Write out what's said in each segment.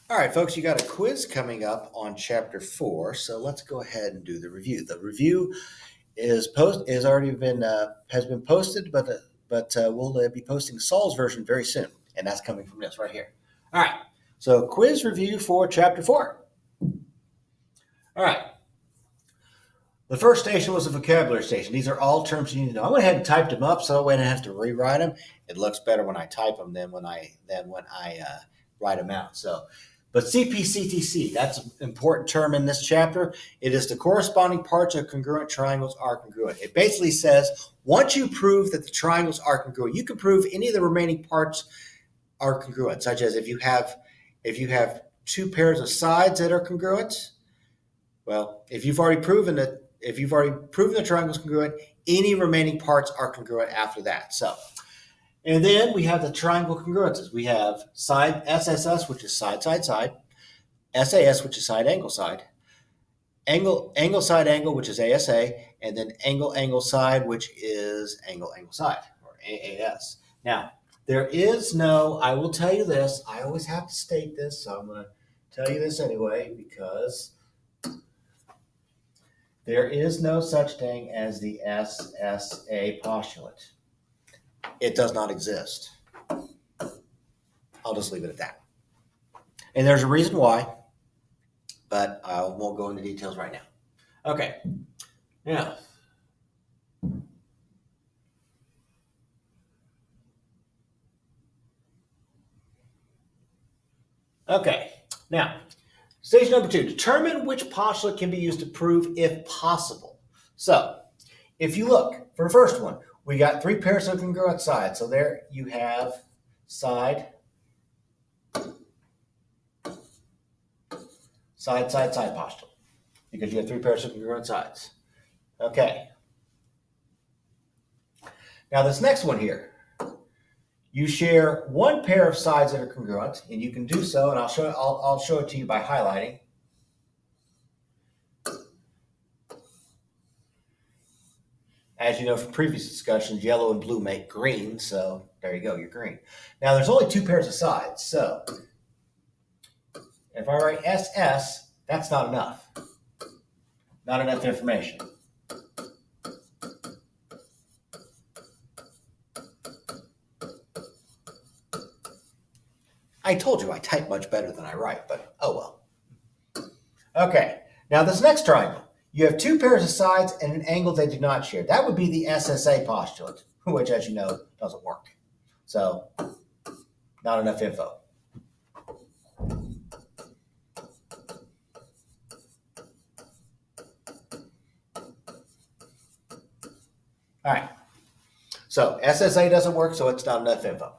All right, folks, you got a quiz coming up on chapter 4, so let's go ahead and do the review. The review is already been has been posted, but we'll be posting Saul's version very soon, and that's coming from this right here. All right, so quiz review for chapter 4. All right, the first station was a vocabulary station. These are all terms you need to know. I went ahead and typed them up, so that way I don't have to rewrite them. It looks better when I type them than when I write them out. But CPCTC, that's an important term in this chapter. It is the corresponding parts of congruent triangles are congruent. It basically says once you prove that the triangles are congruent, you can prove any of the remaining parts are congruent, such as if you have two pairs of sides that are congruent. Well, if you've already proven the triangle is congruent, any remaining parts are congruent after that. And then we have the triangle congruences. We have side SSS, which is side, side, side. SAS, which is side, angle, side. Angle, side, angle, which is ASA. And then angle, side, which is angle, side, or AAS. Now, I will tell you this. I always have to state this, so I'm going to tell you this anyway, because there is no such thing as the SSA postulate. It does not exist. I'll just leave it at that. And there's a reason why, but I won't go into details right now. Okay. Now, station number 2, determine which postulate can be used to prove if possible. So, if you look for the first one, we got 3 pairs of congruent sides. So there you have side, side, side, side postulate, because you have 3 pairs of congruent sides. Okay. Now this next one here, you share 1 pair of sides that are congruent, and you can do so, and I'll show it to you by highlighting. As you know from previous discussions, yellow and blue make green, so there you go, you're green. Now, there's only 2 pairs of sides, so if I write SS, that's not enough. Not enough information. I told you I type much better than I write, but oh well. Okay, now this next triangle. You have 2 pairs of sides and an angle they do not share. That would be the SSA postulate, which, as you know, doesn't work. So, not enough info. All right. So, SSA doesn't work, so it's not enough info.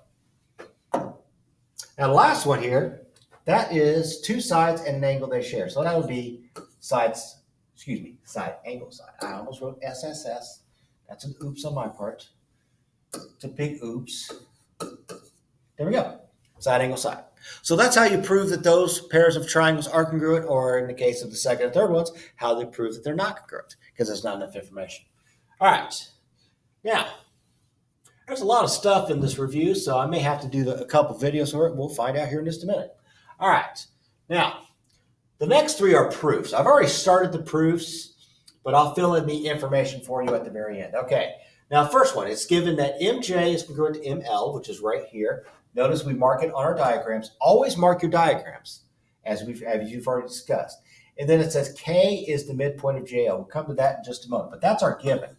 Now, the last one here, that is 2 sides and an angle they share. So, that would be side, angle, side. I almost wrote SSS. That's an oops on my part. It's a big oops. There we go. Side, angle, side. So that's how you prove that those pairs of triangles are congruent, or in the case of the second and third ones, how they prove that they're not congruent, because there's not enough information. All right. Now, there's a lot of stuff in this review, so I may have to do a couple videos for it. We'll find out here in just a minute. All right. Now, the next 3 are proofs. I've already started the proofs, but I'll fill in the information for you at the very end. Okay. Now, first one, it's given that MJ is congruent to ML, which is right here. Notice we mark it on our diagrams. Always mark your diagrams, as you've already discussed. And then it says K is the midpoint of JL. We'll come to that in just a moment, but that's our given.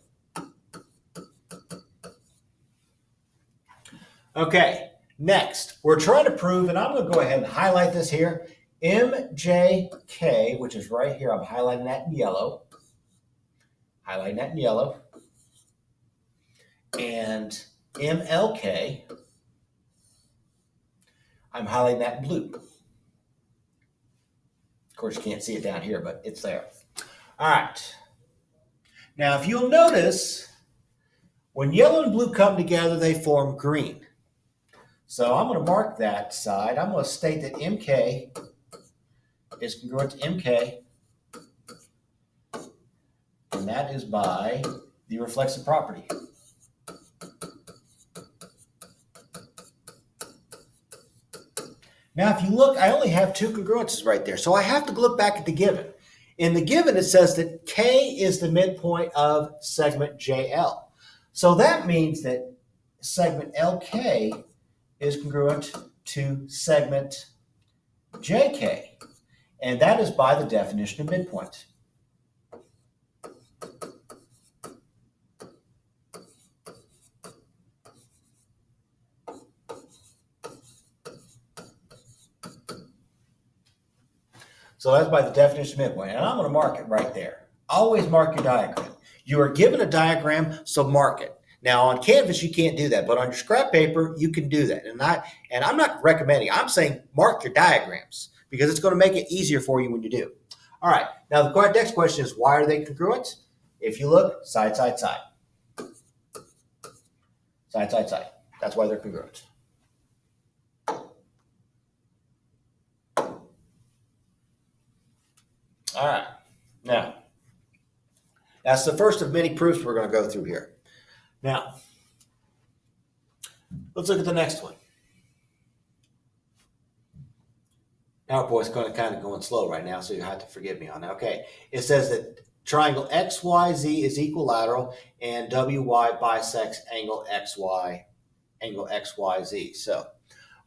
Okay, next, we're trying to prove, and I'm going to go ahead and highlight this here, MJK, which is right here. I'm highlighting that in yellow. And MLK, I'm highlighting that in blue. Of course, you can't see it down here, but it's there. All right. Now, if you'll notice, when yellow and blue come together, they form green. So I'm going to mark that side. I'm going to state that MK is congruent to MK, and that is by the reflexive property. Now, if you look, I only have two congruences right there. So I have to look back at the given. In the given, it says that K is the midpoint of segment JL. So that means that segment LK is congruent to segment JK. And that is by the definition of midpoint. So that's by the definition of midpoint. And I'm going to mark it right there. Always mark your diagram. You are given a diagram, so mark it. Now on Canvas, you can't do that, but on your scrap paper, you can do that. And I'm not recommending, I'm saying mark your diagrams because it's going to make it easier for you when you do. All right, now the next question is, why are they congruent? If you look, side, side, side. Side, side, side. That's why they're congruent. All right, now, that's the first of many proofs we're going to go through here. Now, let's look at the next one. PowerPoint's kind of going slow right now, so you have to forgive me on that. Okay, it says that triangle XYZ is equilateral and WY bisects angle XYZ. So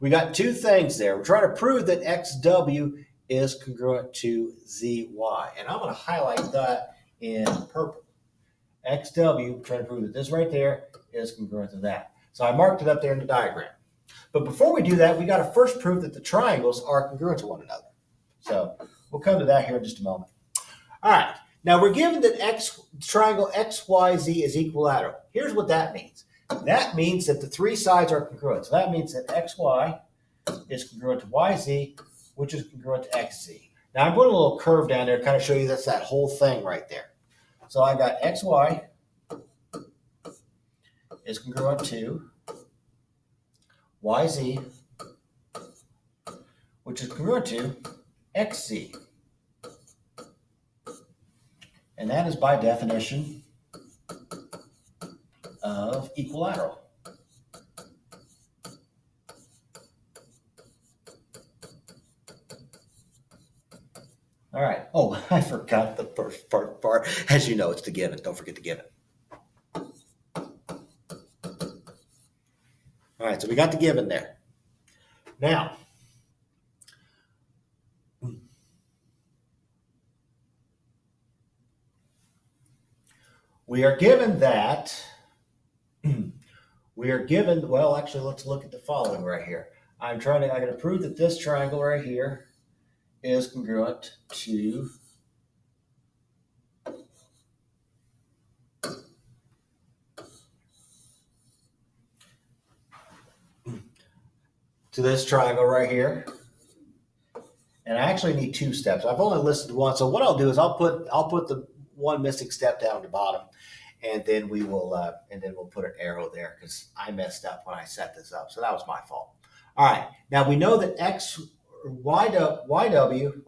we got two things there. We're trying to prove that XW is congruent to ZY. And I'm going to highlight that in purple. XW, trying to prove that this right there is congruent to that. So I marked it up there in the diagram. But before we do that, we got to first prove that the triangles are congruent to one another. So we'll come to that here in just a moment. All right. Now we're given that triangle XYZ is equilateral. Here's what that means. That means that the three sides are congruent. So that means that XY is congruent to YZ, which is congruent to XZ. Now I'm putting a little curve down there to kind of show you that's that whole thing right there. So I got XY is congruent to YZ, which is congruent to XZ. And that is by definition of equilateral. All right. Oh, I forgot the first part. As you know, it's the given. Don't forget the given. All right, so we got the given there. Now, we are given that, well, actually, let's look at the following right here. I'm going to prove that this triangle right here is congruent to this triangle right here. And I actually need two steps. I've only listed one. So what I'll do is I'll put the one missing step down at the bottom, and then we'll put an arrow there because I messed up when I set this up. So that was my fault. All right. Now we know that YW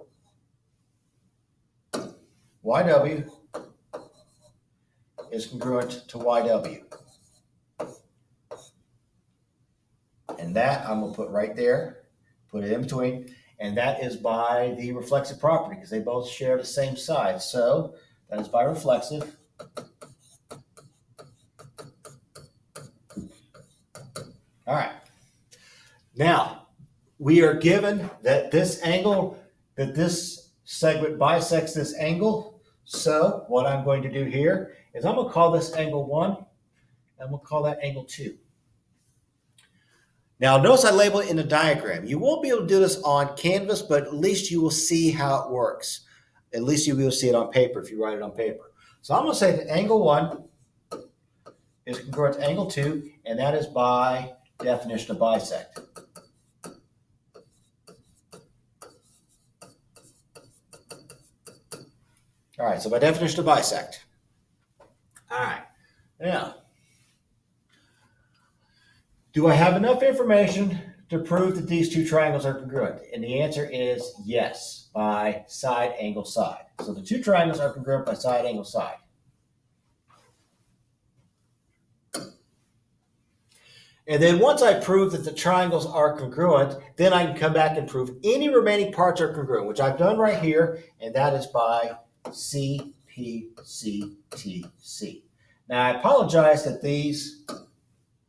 is congruent to YW. And that I'm going to put right there, put it in between. And that is by the reflexive property because they both share the same side. So that is by reflexive. All right. Now, we are given that this segment bisects this angle. So what I'm going to do here is I'm going to call this angle 1, and we'll call that angle 2. Now, notice I label it in the diagram. You won't be able to do this on Canvas, but at least you will see how it works. At least you'll be able to see it on paper if you write it on paper. So I'm going to say that angle 1 is congruent to angle 2, and that is by definition of bisect. All right, so by definition of bisect. All right, now, do I have enough information to prove that these two triangles are congruent? And the answer is yes, by side, angle, side. So the two triangles are congruent by side, angle, side. And then once I prove that the triangles are congruent, then I can come back and prove any remaining parts are congruent, which I've done right here, and that is by CPCTC. Now, I apologize that these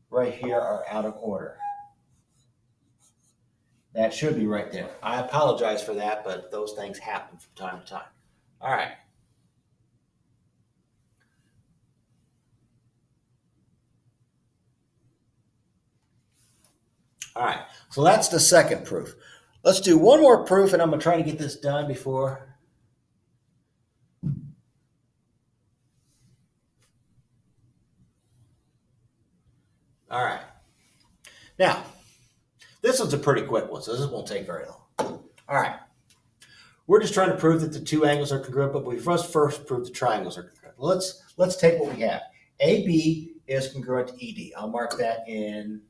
right here are out of order. That should be right there. I apologize for that, but those things happen from time to time. All right. All right, so that's the second proof. Let's do one more proof, and I'm going to try to get this done before. All right. Now, this one's a pretty quick one, so this won't take very long. All right. We're just trying to prove that the two angles are congruent, but we must first prove the triangles are congruent. Let's take what we have. AB is congruent to ED. I'll mark that in,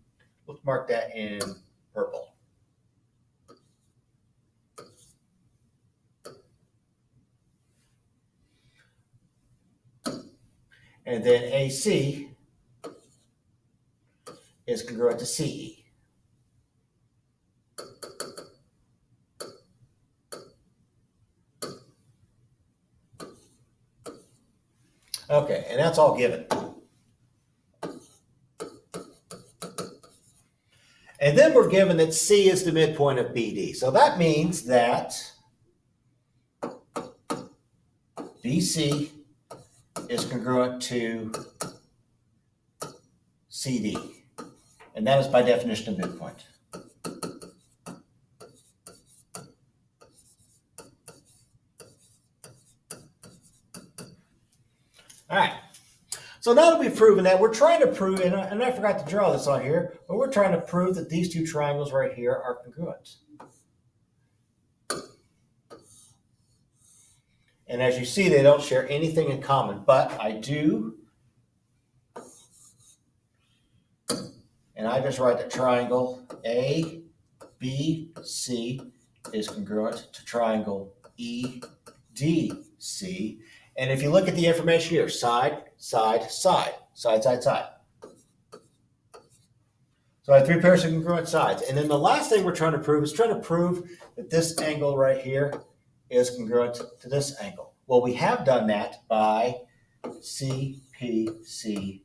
let's mark that in purple. And then AC is congruent to CE. Okay, and that's all given. And then we're given that C is the midpoint of BD. So that means that BC is congruent to CD. And that is by definition a midpoint. All right. So now that we've proven that, we're trying to prove, and I forgot to draw this on here, but we're trying to prove that these two triangles right here are congruent. And as you see, they don't share anything in common, but I do. And I just write that triangle ABC is congruent to triangle EDC. And if you look at the information here, side, side, side, side, side, side. So I have three pairs of congruent sides. And then the last thing we're trying to prove is that this angle right here is congruent to this angle. Well, we have done that by CPCTC.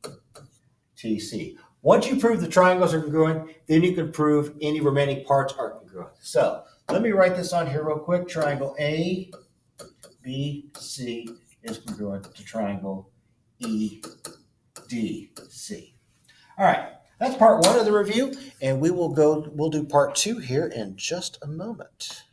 Once you prove the triangles are congruent, then you can prove any remaining parts are congruent. So let me write this on here real quick. Triangle ABC is congruent to triangle EDC. All right, that's part one of the review, and we'll do part two here in just a moment.